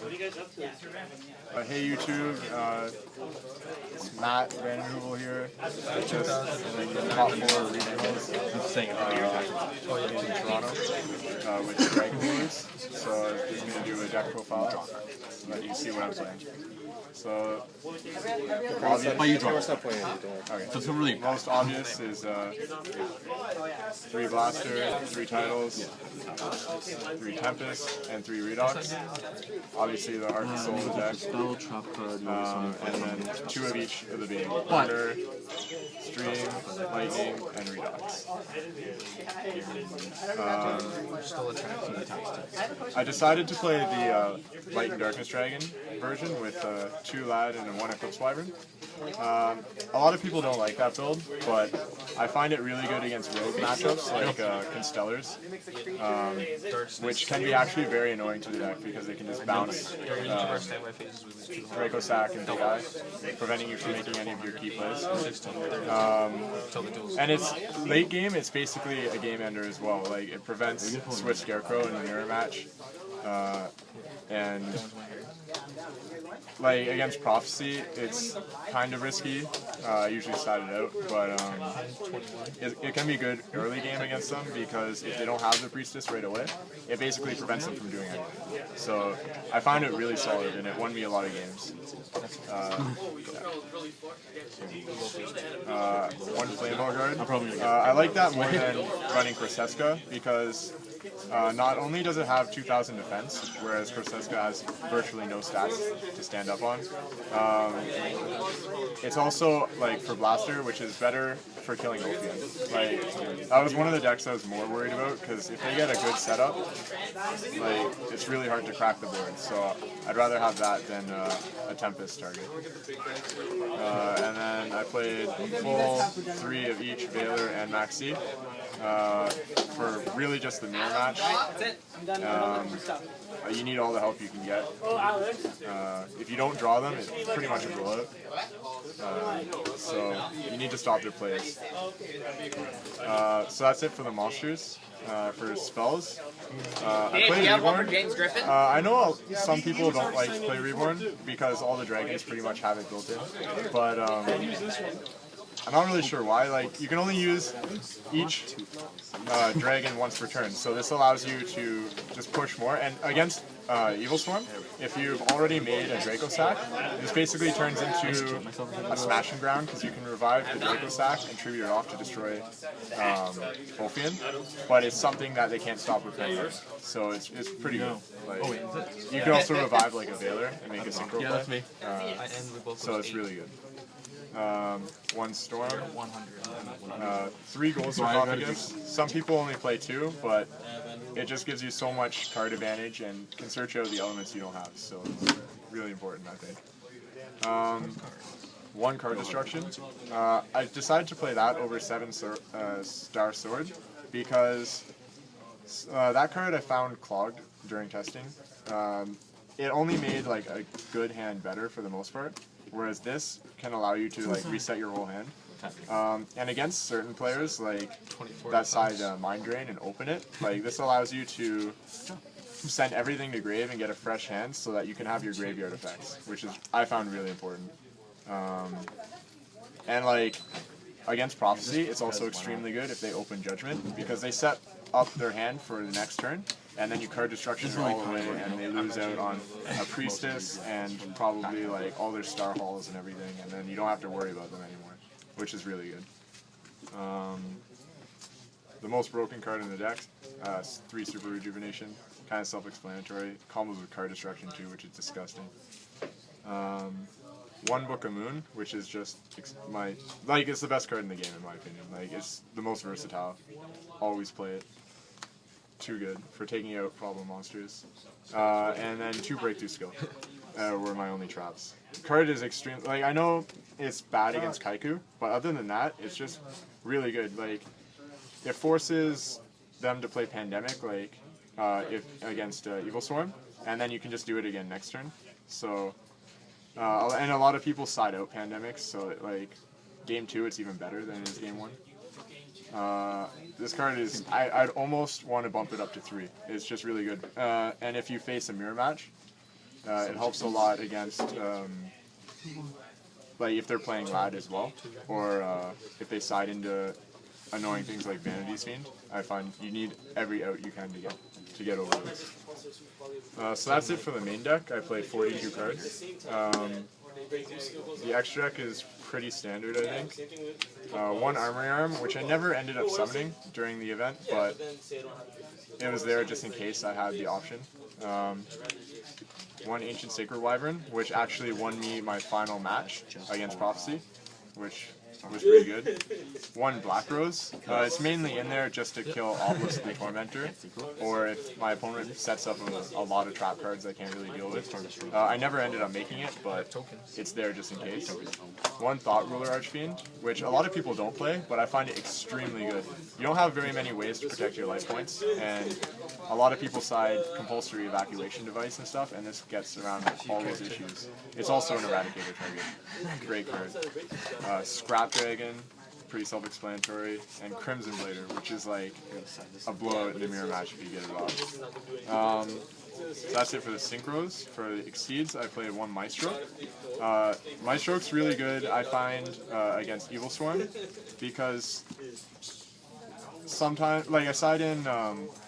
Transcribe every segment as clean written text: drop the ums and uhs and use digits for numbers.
Hey YouTube, it's Matt V.H here. Just top 4 regionals in Toronto with Dragon Wars. So I'm just going to do a deck profile so that you see what I'm playing. So, the most obvious is 3 Blaster, 3 Titles, 3 Tempest, and 3 Redox. Obviously the Heart and Soul of the deck. And then 2 of each of the being Thunder, Stream, Lightning, and Redox. I decided to play the Light and Darkness Dragon version with 2 Lad and 1 Eclipse Wyvern. A lot of people don't like that build, but I find it really good against rogue matchups like Constellars, which can be actually very annoying to the deck because they can just bounce Draco Sack and Big Eye, preventing you from making any of your key plays. And it's late game, it's basically a game ender as well. Like it prevents Swift Scarecrow in the mirror match, and like against Prophecy, it's kind of risky. I usually side it out, but it can be good early game against them because if they don't have the Priestess right away, it basically prevents them from doing anything. So I find it really solid, and it won me a lot of games. One Flameball Guard. I like that more than running Corseska because not only does it have 2,000 defense, whereas Corseska has virtually no stats to stand up on, it's also like for Blaster, which is better for killing Ophion. Like that was one of the decks I was more worried about because if they get a good setup, like it's really hard to crack the board. So I'd rather have that than a Tempest target. And then I played full 3 of each Veiler and Maxi. For really just the mirror match. You need all the help you can get. If you don't draw them, it's pretty much a blowout. So you need to stop their plays. So that's it for the monsters. For spells, I play Reborn. I know some people don't like to play Reborn because all the dragons pretty much have it built in, but I'm not really sure why. Like, you can only use each dragon once per turn, so this allows you to just push more. And against Evil Swarm, if you've already made a Draco Sack, this basically turns into a Smashing Ground because you can revive the Draco Sack and tribute it off to destroy Ophion. But it's something that they can't stop with Pender, so it's pretty good. Like, you can also revive like a Veiler and make a synchro play, so it's really good. 1 Storm, 3 Gold Sarcophagus. Some people only play 2, but it just gives you so much card advantage and can search out the elements you don't have, so it's really important, I think. 1 Card Destruction. I decided to play that over 7 Star Sword because that card I found clogged during testing. It only made like a good hand better for the most part. Whereas this can allow you to like reset your whole hand, and against certain players like that side Mind Drain and open it, like this allows you to send everything to grave and get a fresh hand so that you can have your graveyard effects, which is I found really important. And like against Prophecy, it's also extremely good if they open Judgment because they set up their hand for the next turn. And then you card destruction all the way, and they lose out on a Priestess and probably like all their Star Halls and everything, and then you don't have to worry about them anymore, which is really good. The most broken card in the deck, 3 Super Rejuvenation, kind of self-explanatory. Combos with card destruction too, which is disgusting. 1 Book of Moon, which is just it's the best card in the game in my opinion. Like it's the most versatile. Always play it. Too good for taking out problem monsters. And then 2 Breakthrough Skill were my only traps. Card is extreme. Like I know it's bad against Kaiku, but other than that, it's just really good. Like it forces them to play Pandemic, like if against Evil Swarm, and then you can just do it again next turn. So and a lot of people side out Pandemics, so like game 2 it's even better than it is game 1. This card is, I'd almost want to bump it up to 3. It's just really good. And if you face a mirror match, It helps a lot against like if they're playing Lad as well, or if they side into annoying things like Vanity's Fiend. I find you need every out you can to get over this. So that's it for the main deck. I play 42 cards. The extra deck is pretty standard, I think. One Armory Arm, which I never ended up summoning during the event, but it was there just in case I had the option. One Ancient Sacred Wyvern, which actually won me my final match against Prophecy, which was pretty good. One Black Rose. It's mainly in there just to kill Obelisk the Tormentor, or if my opponent sets up a lot of trap cards I can't really deal with. I never ended up making it, but it's there just in case. One Thought Ruler Archfiend, which a lot of people don't play, but I find it extremely good. You don't have very many ways to protect your life points, and a lot of people side compulsory evacuation device and stuff, and this gets around all those issues. It's also an Eradicator target. Great card. Scrap Dragon, pretty self-explanatory, and Crimson Blader, which is like a blowout in a mirror match if you get it off. So that's it for the Synchros. For the Exceeds, I played one Maestro. Maestro's really good, I find, against Evil Swarm, because sometimes, like I side in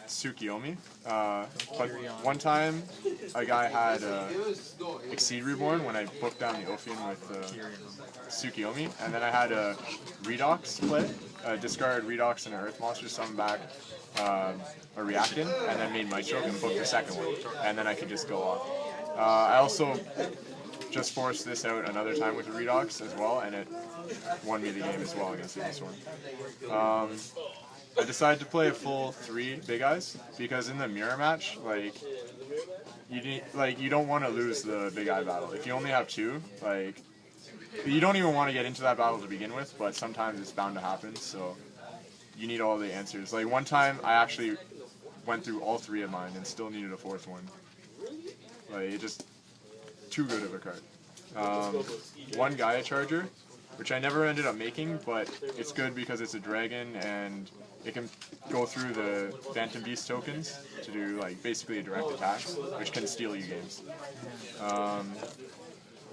Tsukiyomi, but one time a guy had Exceed Reborn when I booked down the Ophion with Tsukiyomi, and then I had a Redox play, discard Redox and an Earth Monster, summon back a Reactin, and then made Maestro and booked the second one, and then I could just go off. I also just forced this out another time with a Redox as well, and it won me the game as well against this one. I decided to play a full 3 Big Eyes because in the mirror match, like you don't want to lose the Big Eye battle. If you only have 2, like you don't even want to get into that battle to begin with, but sometimes it's bound to happen. So you need all the answers. Like one time, I actually went through all 3 of mine and still needed a 4th one. Like it just too good of a card. One Gaia Charger, which I never ended up making, but it's good because it's a dragon and it can go through the Phantom Beast tokens to do like basically a direct attack, which can steal you games.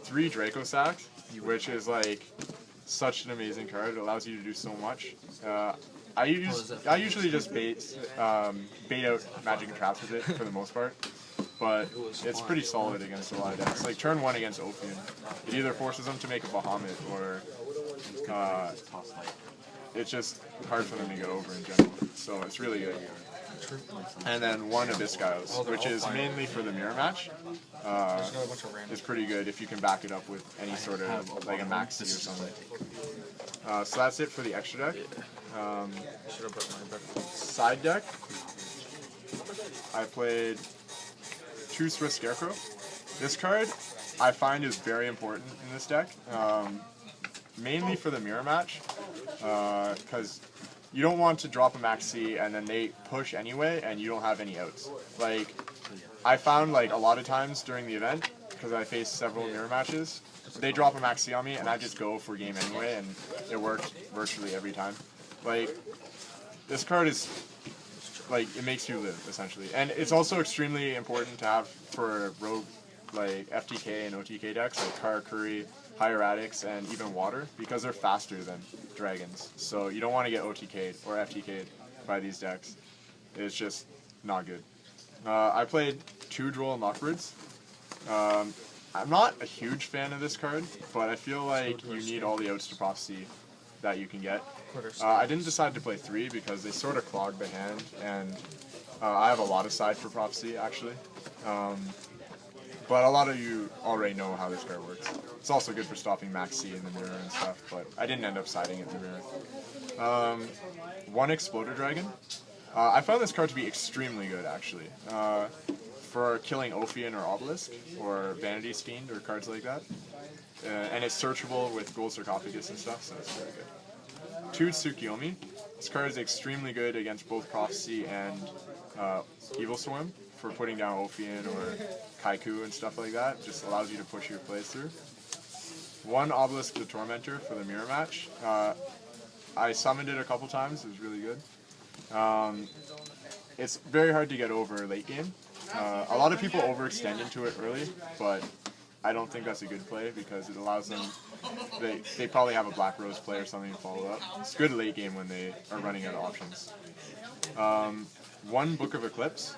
3 Draco Sack, which is like such an amazing card. It allows you to do so much. I usually just bait out magic and traps with it for the most part, but it's pretty solid against a lot of decks. Like turn 1 against Ophion, it either forces them to make a Bahamut or it's just hard for them to get over in general. So it's really good. And then one YuGiOh, which is mainly for the mirror match. It's pretty good if you can back it up with any sort of like a Maxi or something. So that's it for the extra deck. Side deck, I played 2 Swift Scarecrow. This card I find is very important in this deck, mainly for the mirror match, because you don't want to drop a Maxi and then they push anyway and you don't have any outs. Like, I found like a lot of times during the event, because I faced several mirror matches, they drop a Maxi on me and I just go for game anyway, and it worked virtually every time. Like, this card is, like, it makes you live, essentially. And it's also extremely important to have for rogue, like, FTK and OTK decks, like Karakuri, Hieratics, and even Water, because they're faster than dragons. So you don't want to get OTK'd or FTK'd by these decks. It's just not good. I played 2 Droll Knockbirds. I'm not a huge fan of this card, but I feel like you need all the outs to Prophecy that you can get. I didn't decide to play 3 because they sort of clog the hand, and I have a lot of side for Prophecy, actually. But a lot of you already know how this card works. It's also good for stopping Maxi in the mirror and stuff, but I didn't end up siding it in the mirror. One Exploder Dragon. I found this card to be extremely good, actually, for killing Ophion or Obelisk, or Vanity's Fiend, or cards like that. And it's searchable with Gold Sarcophagus and stuff, so it's very good. 2 Tsukiyomi. This card is extremely good against both Prophecy and Evil Swarm, for putting down Ophion or Kaiku and stuff like that. Just allows you to push your plays through. 1 Obelisk the Tormentor for the mirror match. I summoned it a couple times, it was really good. It's very hard to get over late game, A lot of people overextend into it early, but I don't think that's a good play because it allows them, they probably have a Black Rose play or something to follow up. It's good late game when they are running out of options. One Book of Eclipse.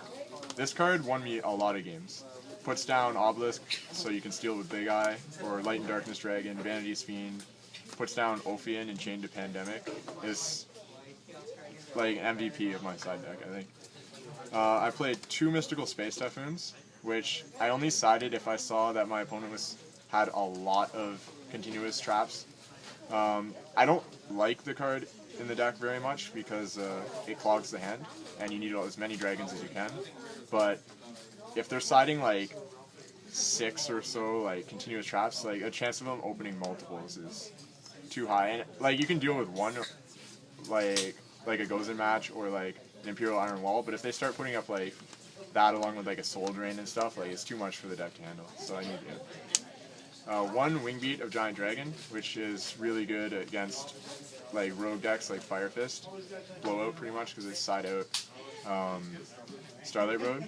This card won me a lot of games. Puts down Obelisk so you can steal with Big Eye, or Light and Darkness Dragon, Vanity's Fiend. Puts down Ophion and Chained to Pandemic. Is like MVP of my side deck, I think. I played 2 Mystical Space Typhoons, which I only sided if I saw that my opponent had a lot of continuous traps. I don't like the card in the deck very much because it clogs the hand, and you need as many dragons as you can. But if they're siding like 6 or so like continuous traps, like a chance of them opening multiples is too high. And like you can deal with one, like a Gozen match or like an Imperial Iron Wall, but if they start putting up like that along with like a Soul Drain and stuff, like it's too much for the deck to handle. So I need it. One Wingbeat of Giant Dragon, which is really good against like rogue decks like Fire Fist, Blowout pretty much because it's side out Starlight Road,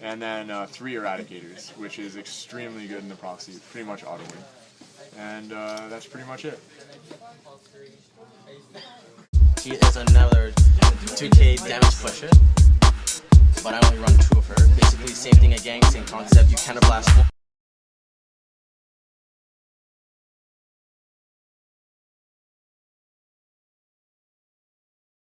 and then 3 Eradicators, which is extremely good in the proxy, pretty much auto win. And that's pretty much it. She is another 2k damage pusher, but I only run 2 of her. Basically same thing again, same concept. You counterblast